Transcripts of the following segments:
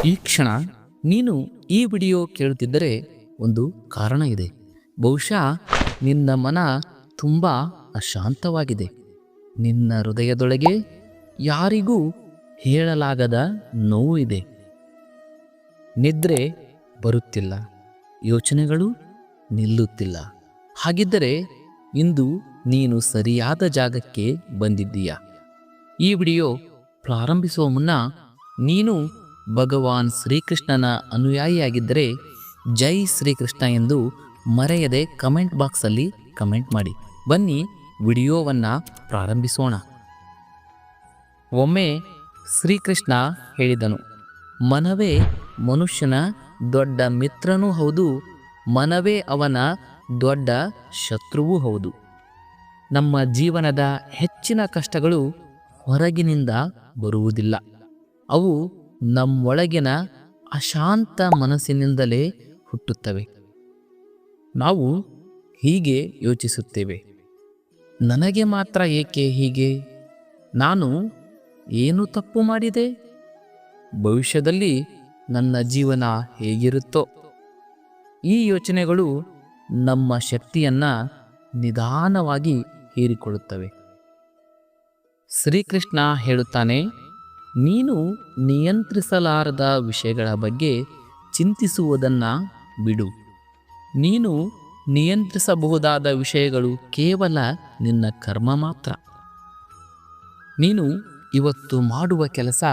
ಈ ಕ್ಷಣ ನೀನು ಈ ವಿಡಿಯೋ ಕೇಳುತ್ತಿದ್ದರೆ ಒಂದು ಕಾರಣ ಇದೆ. ಬಹುಶಃ ನಿನ್ನ ಮನ ತುಂಬ ಅಶಾಂತವಾಗಿದೆ. ನಿನ್ನ ಹೃದಯದೊಳಗೆ ಯಾರಿಗೂ ಹೇಳಲಾಗದ ನೋವು ಇದೆ. ನಿದ್ರೆ ಬರುತ್ತಿಲ್ಲ, ಯೋಚನೆಗಳು ನಿಲ್ಲುತ್ತಿಲ್ಲ. ಹಾಗಿದ್ದರೆ ಇಂದು ನೀನು ಸರಿಯಾದ ಜಾಗಕ್ಕೆ ಬಂದಿದ್ದೀಯ. ಈ ವಿಡಿಯೋ ಪ್ರಾರಂಭಿಸುವ ಮುನ್ನ ನೀನು ಭಗವಾನ್ ಶ್ರೀಕೃಷ್ಣನ ಅನುಯಾಯಿಯಾಗಿದ್ದರೆ ಜೈ ಶ್ರೀಕೃಷ್ಣ ಎಂದು ಮರೆಯದೆ ಕಮೆಂಟ್ ಬಾಕ್ಸಲ್ಲಿ ಕಮೆಂಟ್ ಮಾಡಿ. ಬನ್ನಿ ವಿಡಿಯೋವನ್ನು ಪ್ರಾರಂಭಿಸೋಣ. ಒಮ್ಮೆ ಶ್ರೀಕೃಷ್ಣ ಹೇಳಿದನು, ಮನವೇ ಮನುಷ್ಯನ ದೊಡ್ಡ ಮಿತ್ರನೂ ಹೌದು, ಮನವೇ ಅವನ ದೊಡ್ಡ ಶತ್ರುವೂ ಹೌದು. ನಮ್ಮ ಜೀವನದ ಹೆಚ್ಚಿನ ಕಷ್ಟಗಳು ಹೊರಗಿನಿಂದ ಬರುವುದಿಲ್ಲ, ಅವು ನಮ್ಮೊಳಗಿನ ಅಶಾಂತ ಮನಸ್ಸಿನಿಂದಲೇ ಹುಟ್ಟುತ್ತವೆ. ನಾವು ಹೀಗೆ ಯೋಚಿಸುತ್ತೇವೆ, ನನಗೆ ಮಾತ್ರ ಏಕೆ ಹೀಗೆ? ನಾನು ಏನು ತಪ್ಪು ಮಾಡಿದೆ? ಭವಿಷ್ಯದಲ್ಲಿ ನನ್ನ ಜೀವನ ಹೇಗಿರುತ್ತೋ? ಈ ಯೋಚನೆಗಳು ನಮ್ಮ ಶಕ್ತಿಯನ್ನು ನಿಧಾನವಾಗಿ ಹೀರಿಕೊಳ್ಳುತ್ತವೆ. ಶ್ರೀಕೃಷ್ಣ ಹೇಳುತ್ತಾನೆ, ನೀನು ನಿಯಂತ್ರಿಸಲಾರದ ವಿಷಯಗಳ ಬಗ್ಗೆ ಚಿಂತಿಸುವುದನ್ನು ಬಿಡು. ನೀನು ನಿಯಂತ್ರಿಸಬಹುದಾದ ವಿಷಯಗಳು ಕೇವಲ ನಿನ್ನ ಕರ್ಮ ಮಾತ್ರ. ನೀನು ಇವತ್ತು ಮಾಡುವ ಕೆಲಸ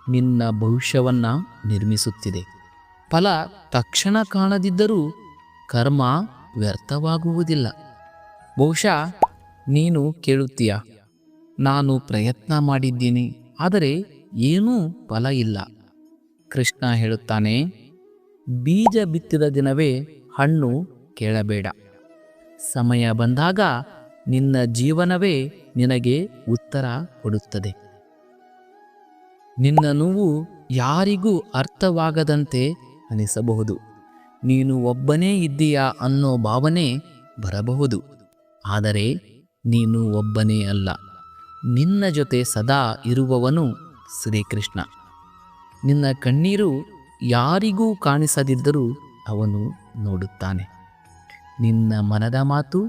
ನಿನ್ನ ಭವಿಷ್ಯವನ್ನು ನಿರ್ಮಿಸುತ್ತಿದೆ. ಫಲ ತಕ್ಷಣ ಕಾಣದಿದ್ದರೂ ಕರ್ಮ ವ್ಯರ್ಥವಾಗುವುದಿಲ್ಲ. ಬಹುಶಃ ನೀನು ಕೇಳುತ್ತೀಯ, ನಾನು ಪ್ರಯತ್ನ ಮಾಡಿದ್ದೀನಿ, ಆದರೆ ಏನೂ ಫಲ ಇಲ್ಲ. ಕೃಷ್ಣ ಹೇಳುತ್ತಾನೆ, ಬೀಜ ಬಿತ್ತಿದ ದಿನವೇ ಹಣ್ಣು ಕೇಳಬೇಡ. ಸಮಯ ಬಂದಾಗ ನಿನ್ನ ಜೀವನವೇ ನಿನಗೆ ಉತ್ತರ ಕೊಡುತ್ತದೆ. ನಿನ್ನ ನೋವು ಯಾರಿಗೂ ಅರ್ಥವಾಗದಂತೆ ಅನಿಸಬಹುದು. ನೀನು ಒಬ್ಬನೇ ಇದ್ದೀಯಾ ಅನ್ನೋ ಭಾವನೆ ಬರಬಹುದು, ಆದರೆ ನೀನು ಒಬ್ಬನೇ ಅಲ್ಲ. ನಿನ್ನ ಜೊತೆ ಸದಾ ಇರುವವನು ಶ್ರೀಕೃಷ್ಣ. ನಿನ್ನ ಕಣ್ಣೀರು ಯಾರಿಗೂ ಕಾಣಿಸದಿದ್ದರೂ ಅವನು ನೋಡುತ್ತಾನೆ. ನಿನ್ನ ಮನದ ಮಾತು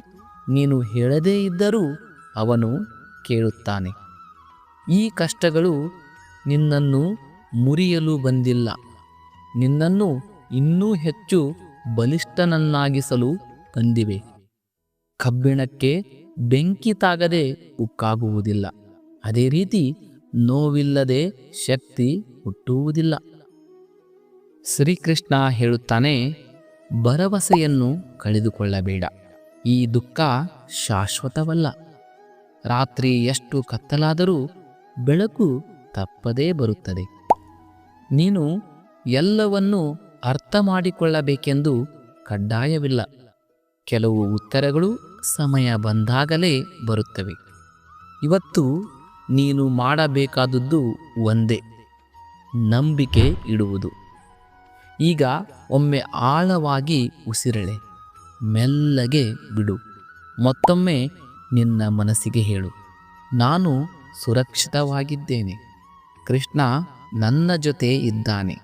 ನೀನು ಹೇಳದೇ ಇದ್ದರೂ ಅವನು ಕೇಳುತ್ತಾನೆ. ಈ ಕಷ್ಟಗಳು ನಿನ್ನನ್ನು ಮುರಿಯಲು ಬಂದಿಲ್ಲ, ನಿನ್ನನ್ನು ಇನ್ನೂ ಹೆಚ್ಚು ಬಲಿಷ್ಠನನ್ನಾಗಿಸಲು ಬಂದಿವೆ. ಕಬ್ಬಿಣಕ್ಕೆ ಬೆಂಕಿ ತಾಗದೆ ಉಕ್ಕಾಗುವುದಿಲ್ಲ, ಅದೇ ರೀತಿ ನೋವಿಲ್ಲದೆ ಶಕ್ತಿ ಹುಟ್ಟುವುದಿಲ್ಲ. ಶ್ರೀಕೃಷ್ಣ ಹೇಳುತ್ತಾನೆ, ಭರವಸೆಯನ್ನು ಕಳೆದುಕೊಳ್ಳಬೇಡ. ಈ ದುಃಖ ಶಾಶ್ವತವಲ್ಲ. ರಾತ್ರಿ ಎಷ್ಟು ಕತ್ತಲಾದರೂ ಬೆಳಕು ತಪ್ಪದೇ ಬರುತ್ತದೆ. ನೀನು ಎಲ್ಲವನ್ನೂ ಅರ್ಥ ಮಾಡಿಕೊಳ್ಳಬೇಕೆಂದು ಕಡ್ಡಾಯವಿಲ್ಲ. ಕೆಲವು ಉತ್ತರಗಳು ಸಮಯ ಬಂದಾಗಲೇ ಬರುತ್ತವೆ. ಇವತ್ತು ನೀನು ಮಾಡಬೇಕಾದದ್ದು ಒಂದೇ, ನಂಬಿಕೆ ಇಡುವುದು. ಈಗ ಒಮ್ಮೆ ಆಳವಾಗಿ ಉಸಿರೆಳೆ, ಮೆಲ್ಲಗೆ ಬಿಡು. ಮತ್ತೊಮ್ಮೆ ನಿನ್ನ ಮನಸ್ಸಿಗೆ ಹೇಳು, ನಾನು ಸುರಕ್ಷಿತವಾಗಿದ್ದೇನೆ, ಕೃಷ್ಣ ನನ್ನ ಜೊತೆ ಇದ್ದಾನೆ.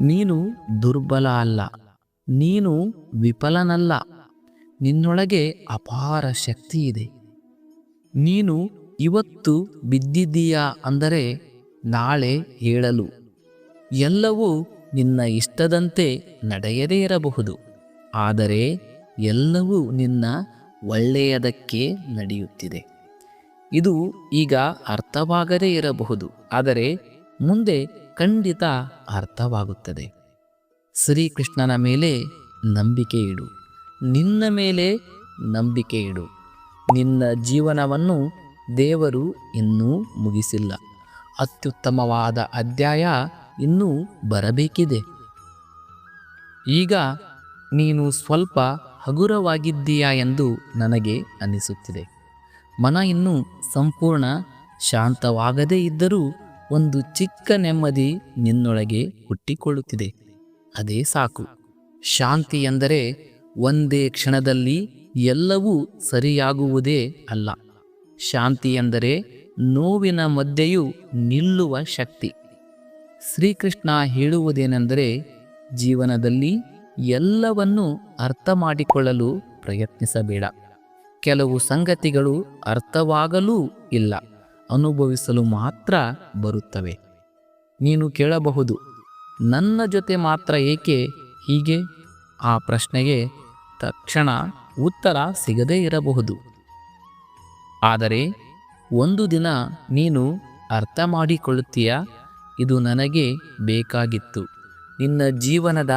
ನೀನು ದುರ್ಬಲ ಅಲ್ಲ, ನೀನು ವಿಫಲನಲ್ಲ. ನಿನ್ನೊಳಗೆ ಅಪಾರ ಶಕ್ತಿ ಇದೆ. ನೀನು ಇವತ್ತು ಬಿದ್ದಿದ್ದೀಯಾ ಅಂದರೆ ನಾಳೆ ಏಳಲು. ಎಲ್ಲವೂ ನಿನ್ನ ಇಷ್ಟದಂತೆ ನಡೆಯದೇ ಇರಬಹುದು, ಆದರೆ ಎಲ್ಲವೂ ನಿನ್ನ ಒಳ್ಳೆಯದಕ್ಕೆ ನಡೆಯುತ್ತಿದೆ. ಇದು ಈಗ ಅರ್ಥವಾಗದೇ ಇರಬಹುದು, ಆದರೆ ಮುಂದೆ ಖಂಡಿತ ಅರ್ಥವಾಗುತ್ತದೆ. ಶ್ರೀಕೃಷ್ಣನ ಮೇಲೆ ನಂಬಿಕೆ ಇಡು, ನಿನ್ನ ಮೇಲೆ ನಂಬಿಕೆ ಇಡು. ನಿನ್ನ ಜೀವನವನ್ನು ದೇವರು ಇನ್ನೂ ಮುಗಿಸಿಲ್ಲ. ಅತ್ಯುತ್ತಮವಾದ ಅಧ್ಯಾಯ ಇನ್ನೂ ಬರಬೇಕಿದೆ. ಈಗ ನೀನು ಸ್ವಲ್ಪ ಹಗುರವಾಗಿದ್ದೀಯಾ ಎಂದು ನನಗೆ ಅನಿಸುತ್ತಿದೆ. ಮನ ಇನ್ನೂ ಸಂಪೂರ್ಣ ಶಾಂತವಾಗದೇ ಇದ್ದರೂ ಒಂದು ಚಿಕ್ಕ ನೆಮ್ಮದಿ ನಿನ್ನೊಳಗೆ ಹುಟ್ಟಿಕೊಳ್ಳುತ್ತಿದೆ. ಅದೇ ಸಾಕು. ಶಾಂತಿ ಎಂದರೆ ಒಂದೇ ಕ್ಷಣದಲ್ಲಿ ಎಲ್ಲವೂ ಸರಿಯಾಗುವುದೇ ಅಲ್ಲ. ಶಾಂತಿ ಎಂದರೆ ನೋವಿನ ಮಧ್ಯೆಯೂ ನಿಲ್ಲುವ ಶಕ್ತಿ. ಶ್ರೀಕೃಷ್ಣ ಹೇಳುವುದೇನೆಂದರೆ, ಜೀವನದಲ್ಲಿ ಎಲ್ಲವನ್ನೂ ಅರ್ಥ ಮಾಡಿಕೊಳ್ಳಲು ಪ್ರಯತ್ನಿಸಬೇಡ. ಕೆಲವು ಸಂಗತಿಗಳು ಅರ್ಥವಾಗಲೂ ಇಲ್ಲ, ಅನುಭವಿಸಲು ಮಾತ್ರ ಬರುತ್ತವೆ. ನೀನು ಕೇಳಬಹುದು, ನನ್ನ ಜೊತೆ ಮಾತ್ರ ಏಕೆ ಹೀಗೆ? ಆ ಪ್ರಶ್ನೆಗೆ ತಕ್ಷಣ ಉತ್ತರ ಸಿಗದೇ ಇರಬಹುದು. ಆದರೆ ಒಂದು ದಿನ ನೀನು ಅರ್ಥ ಮಾಡಿಕೊಳ್ಳುತ್ತೀಯ, ಇದು ನನಗೆ ಬೇಕಾಗಿತ್ತು. ನಿನ್ನ ಜೀವನದ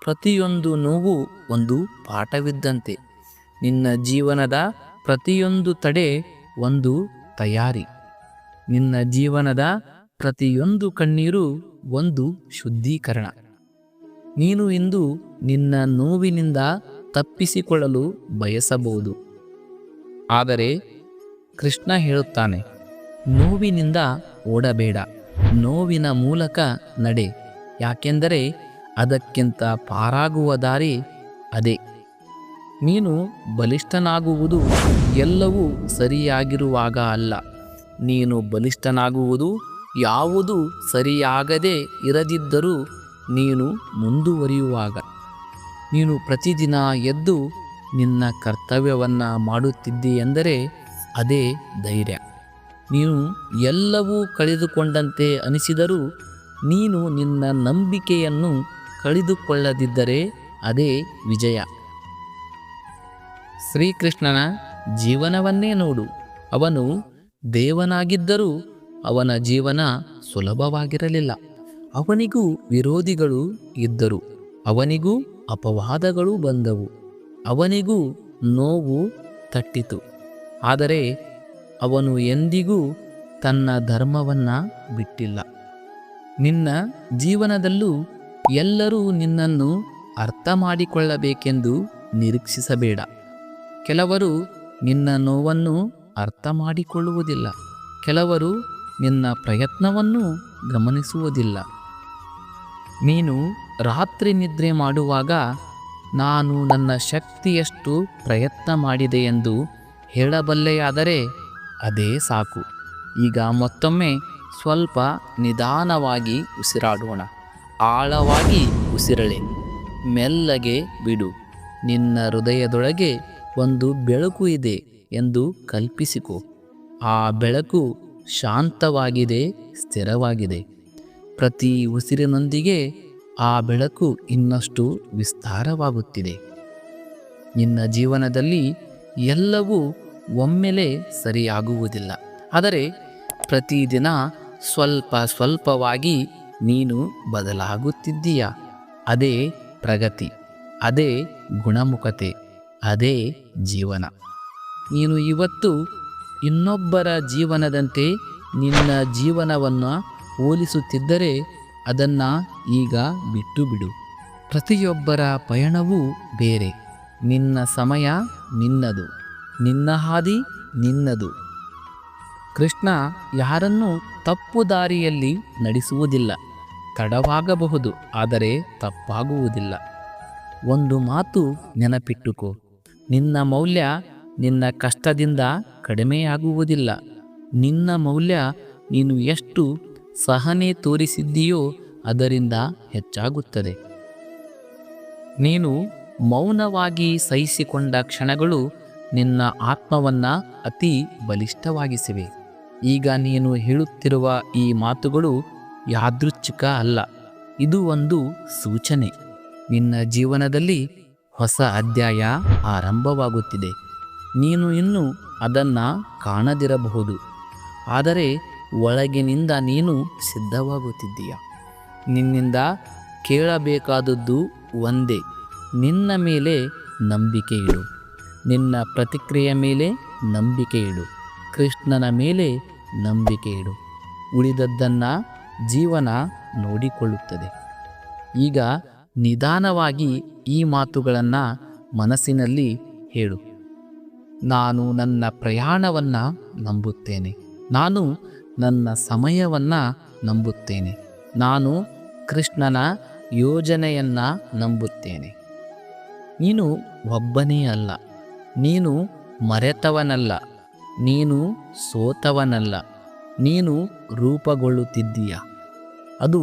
ಪ್ರತಿಯೊಂದು ನೋವು ಒಂದು ಪಾಠವಿದ್ದಂತೆ. ನಿನ್ನ ಜೀವನದ ಪ್ರತಿಯೊಂದು ತಡೆ ಒಂದು ತಯಾರಿ. ನಿನ್ನ ಜೀವನದ ಪ್ರತಿಯೊಂದು ಕಣ್ಣೀರು ಒಂದು ಶುದ್ಧೀಕರಣ. ನೀನು ಇಂದು ನಿನ್ನ ನೋವಿನಿಂದ ತಪ್ಪಿಸಿಕೊಳ್ಳಲು ಬಯಸಬಹುದು. ಆದರೆ ಕೃಷ್ಣ ಹೇಳುತ್ತಾನೆ, ನೋವಿನಿಂದ ಓಡಬೇಡ, ನೋವಿನ ಮೂಲಕ ನಡೆ. ಯಾಕೆಂದರೆ ಅದಕ್ಕಿಂತ ಪಾರಾಗುವ ದಾರಿ ಅದೇ. ನೀನು ಬಲಿಷ್ಠನಾಗುವುದು ಎಲ್ಲವೂ ಸರಿಯಾಗಿರುವಾಗ ಅಲ್ಲ, ನೀನು ಬಲಿಷ್ಠನಾಗುವುದು ಯಾವುದೂ ಸರಿಯಾಗದೇ ಇರದಿದ್ದರೂ ನೀನು ಮುಂದುವರಿಯುವಾಗ. ನೀನು ಪ್ರತಿದಿನ ಎದ್ದು ನಿನ್ನ ಕರ್ತವ್ಯವನ್ನು ಮಾಡುತ್ತಿದ್ದೀಯೆಂದರೆ ಅದೇ ಧೈರ್ಯ. ನೀನು ಎಲ್ಲವೂ ಕಳೆದುಕೊಂಡಂತೆ ಅನಿಸಿದರೂ ನೀನು ನಿನ್ನ ನಂಬಿಕೆಯನ್ನು ಕಳೆದುಕೊಳ್ಳದಿದ್ದರೆ ಅದೇ ವಿಜಯ. ಶ್ರೀಕೃಷ್ಣನ ಜೀವನವನ್ನೇ ನೋಡು. ಅವನು ದೇವನಾಗಿದ್ದರೂ ಅವನ ಜೀವನ ಸುಲಭವಾಗಿರಲಿಲ್ಲ. ಅವನಿಗೂ ವಿರೋಧಿಗಳು ಇದ್ದರು, ಅವನಿಗೂ ಅಪವಾದಗಳು ಬಂದವು, ಅವನಿಗೂ ನೋವು ತಟ್ಟಿತು. ಆದರೆ ಅವನು ಎಂದಿಗೂ ತನ್ನ ಧರ್ಮವನ್ನು ಬಿಟ್ಟಿಲ್ಲ. ನಿನ್ನ ಜೀವನದಲ್ಲೂ ಎಲ್ಲರೂ ನಿನ್ನನ್ನು ಅರ್ಥ ಮಾಡಿಕೊಳ್ಳಬೇಕೆಂದು ನಿರೀಕ್ಷಿಸಬೇಡ. ಕೆಲವರು ನಿನ್ನ ನೋವನ್ನು ಅರ್ಥ ಮಾಡಿಕೊಳ್ಳುವುದಿಲ್ಲ, ಕೆಲವರು ನಿನ್ನ ಪ್ರಯತ್ನವನ್ನು ಗಮನಿಸುವುದಿಲ್ಲ. ನೀನು ರಾತ್ರಿ ನಿದ್ರೆ ಮಾಡುವಾಗ ನಾನು ನನ್ನ ಶಕ್ತಿಯಷ್ಟು ಪ್ರಯತ್ನ ಮಾಡಿದೆ ಎಂದು ಹೇಳಬಲ್ಲೆಯಾದರೆ ಅದೇ ಸಾಕು. ಈಗ ಮತ್ತೊಮ್ಮೆ ಸ್ವಲ್ಪ ನಿಧಾನವಾಗಿ ಉಸಿರಾಡೋಣ. ಆಳವಾಗಿ ಉಸಿರಳೆ, ಮೆಲ್ಲಗೆ ಬಿಡು. ನಿನ್ನ ಹೃದಯದೊಳಗೆ ಒಂದು ಬೆಳಕು ಇದೆ ಎಂದು ಕಲ್ಪಿಸಿಕೊ. ಆ ಬೆಳಕು ಶಾಂತವಾಗಿದೆ, ಸ್ಥಿರವಾಗಿದೆ. ಪ್ರತಿ ಉಸಿರಿನೊಂದಿಗೆ ಆ ಬೆಳಕು ಇನ್ನಷ್ಟು ವಿಸ್ತಾರವಾಗುತ್ತಿದೆ. ನಿನ್ನ ಜೀವನದಲ್ಲಿ ಎಲ್ಲವೂ ಒಮ್ಮೆಲೆ ಸರಿಯಾಗುವುದಿಲ್ಲ, ಆದರೆ ಪ್ರತಿದಿನ ಸ್ವಲ್ಪ ಸ್ವಲ್ಪವಾಗಿ ನೀನು ಬದಲಾಗುತ್ತಿದ್ದೀಯ. ಅದೇ ಪ್ರಗತಿ, ಅದೇ ಗುಣಮುಖತೆ, ಅದೇ ಜೀವನ. ನೀನು ಇವತ್ತು ಇನ್ನೊಬ್ಬರ ಜೀವನದಂತೆ ನಿನ್ನ ಜೀವನವನ್ನು ಹೋಲಿಸುತ್ತಿದ್ದರೆ ಅದನ್ನು ಈಗ ಬಿಟ್ಟು ಬಿಡು. ಪ್ರತಿಯೊಬ್ಬರ ಪಯಣವೂ ಬೇರೆ. ನಿನ್ನ ಸಮಯ ನಿನ್ನದು, ನಿನ್ನ ಹಾದಿ ನಿನ್ನದು. ಕೃಷ್ಣ ಯಾರನ್ನೂ ತಪ್ಪು ದಾರಿಯಲ್ಲಿ ನಡೆಸುವುದಿಲ್ಲ. ತಡವಾಗಬಹುದು, ಆದರೆ ತಪ್ಪಾಗುವುದಿಲ್ಲ. ಒಂದು ಮಾತು ನೆನಪಿಟ್ಟುಕೋ, ನಿನ್ನ ಮೌಲ್ಯ ನಿನ್ನ ಕಷ್ಟದಿಂದ ಕಡಿಮೆಯಾಗುವುದಿಲ್ಲ. ನಿನ್ನ ಮೌಲ್ಯ ನೀನು ಎಷ್ಟು ಸಹನೆ ತೋರಿಸಿದ್ದೀಯೋ ಅದರಿಂದ ಹೆಚ್ಚಾಗುತ್ತದೆ. ನೀನು ಮೌನವಾಗಿ ಸಹಿಸಿಕೊಂಡ ಕ್ಷಣಗಳು ನಿನ್ನ ಆತ್ಮವನ್ನು ಅತಿ ಬಲಿಷ್ಠವಾಗಿಸಿವೆ. ಈಗ ನೀನು ಹೇಳುತ್ತಿರುವ ಈ ಮಾತುಗಳು ಯಾದೃಚ್ಛಿಕ ಅಲ್ಲ, ಇದು ಒಂದು ಸೂಚನೆ. ನಿನ್ನ ಜೀವನದಲ್ಲಿ ಹೊಸ ಅಧ್ಯಾಯ ಆರಂಭವಾಗುತ್ತಿದೆ. ನೀನು ಇನ್ನೂ ಅದನ್ನು ಕಾಣದಿರಬಹುದು, ಆದರೆ ಒಳಗಿನಿಂದ ನೀನು ಸಿದ್ಧವಾಗುತ್ತಿದ್ದೀಯ. ನಿನ್ನಿಂದ ಕೇಳಬೇಕಾದದ್ದು ಒಂದೇ, ನಿನ್ನ ಮೇಲೆ ನಂಬಿಕೆ ಇಡು. ನಿನ್ನ ಪ್ರತಿಕ್ರಿಯೆ ಮೇಲೆ ನಂಬಿಕೆ ಇಡು. ಕೃಷ್ಣನ ಮೇಲೆ ನಂಬಿಕೆ ಇಡು. ಉಳಿದದ್ದನ್ನು ಜೀವನ ನೋಡಿಕೊಳ್ಳುತ್ತದೆ. ಈಗ ನಿಧಾನವಾಗಿ ಈ ಮಾತುಗಳನ್ನು ಮನಸ್ಸಿನಲ್ಲಿ ಹೇಳು. ನಾನು ನನ್ನ ಪ್ರಯಾಣವನ್ನು ನಂಬುತ್ತೇನೆ. ನಾನು ನನ್ನ ಸಮಯವನ್ನು ನಂಬುತ್ತೇನೆ. ನಾನು ಕೃಷ್ಣನ ಯೋಜನೆಯನ್ನು ನಂಬುತ್ತೇನೆ. ನೀನು ಒಬ್ಬನೇ ಅಲ್ಲ, ನೀನು ಮರೆತವನಲ್ಲ, ನೀನು ಸೋತವನಲ್ಲ, ನೀನು ರೂಪುಗೊಳ್ಳುತ್ತಿದ್ದೀಯ. ಅದು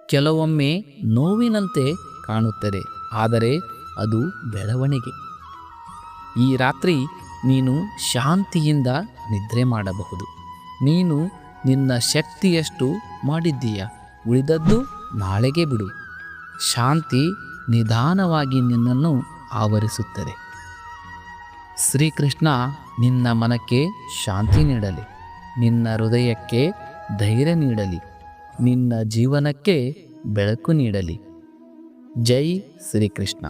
ಕೆಲವೊಮ್ಮೆ ನೋವಿನಂತೆ ಕಾಣುತ್ತದೆ, ಆದರೆ ಅದು ಬೆಳವಣಿಗೆ. ಈ ರಾತ್ರಿ ನೀನು ಶಾಂತಿಯಿಂದ ನಿದ್ರೆ ಮಾಡಬಹುದು. ನೀನು ನಿನ್ನ ಶಕ್ತಿಯಷ್ಟು ಮಾಡಿದ್ದೀಯ, ಉಳಿದದ್ದು ನಾಳೆಗೆ ಬಿಡು. ಶಾಂತಿ ನಿಧಾನವಾಗಿ ನಿನ್ನನ್ನು ಆವರಿಸುತ್ತದೆ. ಶ್ರೀಕೃಷ್ಣ ನಿನ್ನ ಮನಕ್ಕೆ ಶಾಂತಿ ನೀಡಲಿ, ನಿನ್ನ ಹೃದಯಕ್ಕೆ ಧೈರ್ಯ ನೀಡಲಿ, ನಿನ್ನ ಜೀವನಕ್ಕೆ ಬೆಳಕು ನೀಡಲಿ. ಜೈ ಶ್ರೀಕೃಷ್ಣ.